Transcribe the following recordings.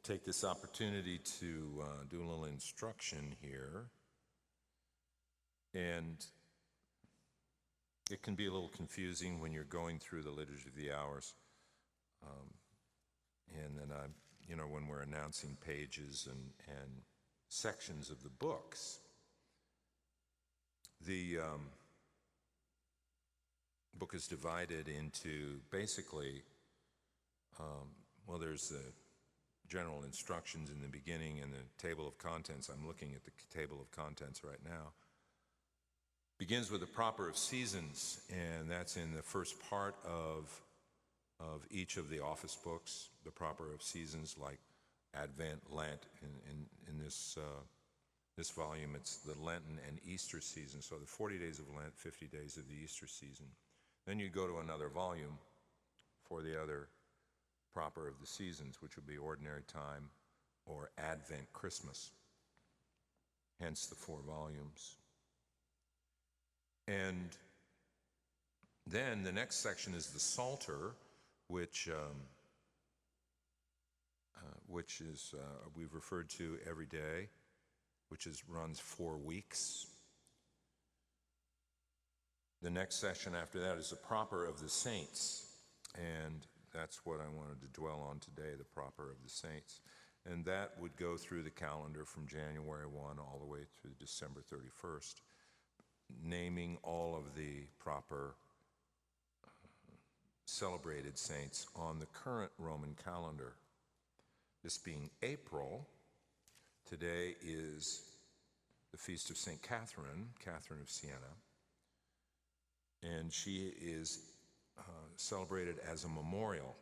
take this opportunity to do a little instruction here. And it can be a little confusing when you're going through the Liturgy of the Hours. And then, when we're announcing pages and sections of the books. The book is divided into basically, there's the general instructions in the beginning and the table of contents. I'm looking at the table of contents right now. Begins with the proper of seasons, and that's in the first part of each of the office books, the proper of seasons, like Advent, Lent. In this volume, it's the Lenten and Easter season, so the 40 days of Lent, 50 days of the Easter season. Then you go to another volume for the other proper of the seasons, which would be Ordinary Time or Advent Christmas, hence the 4 volumes. And then the next section is the Psalter, which is we've referred to every day, which runs 4 weeks. The next session after that is the proper of the saints, and that's what I wanted to dwell on today, the proper of the saints. And that would go through the calendar from January 1 all the way through December 31st, naming all of the proper celebrated saints on the current Roman calendar. This being April, today is the feast of St. Catherine, Catherine of Siena, and she is celebrated as a memorial,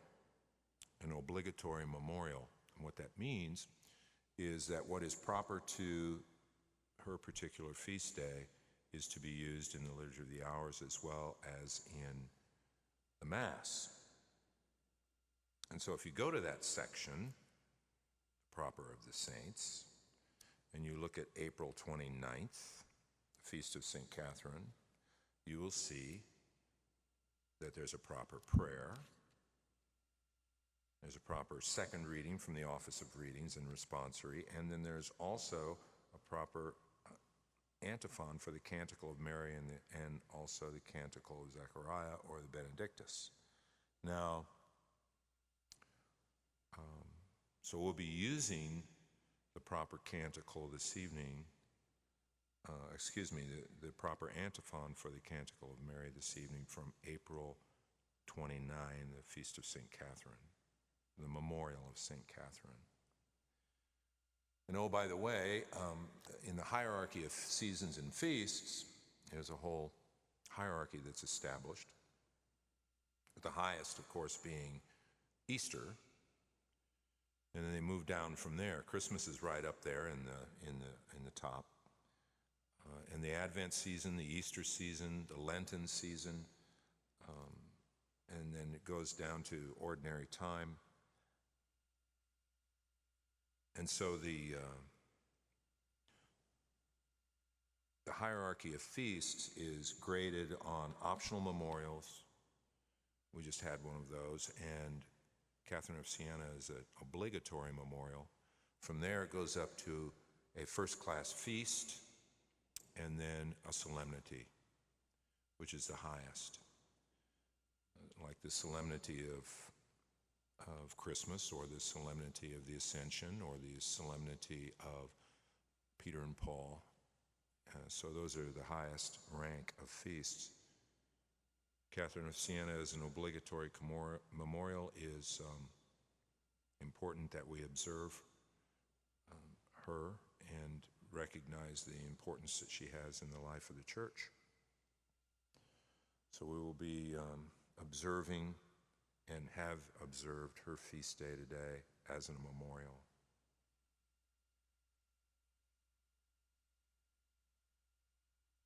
an obligatory memorial. And what that means is that what is proper to her particular feast day is to be used in the Liturgy of the Hours as well as in the Mass. And so if you go to that section, proper of the saints, and you look at April 29th, Feast of St. Catherine, you will see that there's a proper prayer. There's a proper second reading from the Office of Readings and Responsory, and then there's also a proper antiphon for the Canticle of Mary and also the Canticle of Zechariah or the Benedictus. Now, so we'll be using the proper canticle this evening, the proper antiphon for the Canticle of Mary this evening from April 29, the Feast of St. Catherine, the memorial of St. Catherine. And oh, by the way, in the hierarchy of seasons and feasts, there's a whole hierarchy that's established, the highest, of course, being Easter. And then they move down from there. Christmas is right up there in the top. And the Advent season, the Easter season, the Lenten season, and then it goes down to Ordinary Time. And so the hierarchy of feasts is graded on optional memorials. We just had one of those, and Catherine of Siena is an obligatory memorial. From there it goes up to a first-class feast, and then a solemnity, which is the highest, like the solemnity of Christmas, or the solemnity of the Ascension, or the solemnity of Peter and Paul. So those are the highest rank of feasts. Catherine of Siena as an obligatory memorial is important that we observe her and recognize the importance that she has in the life of the Church. So we will be observing and have observed her feast day today as a memorial.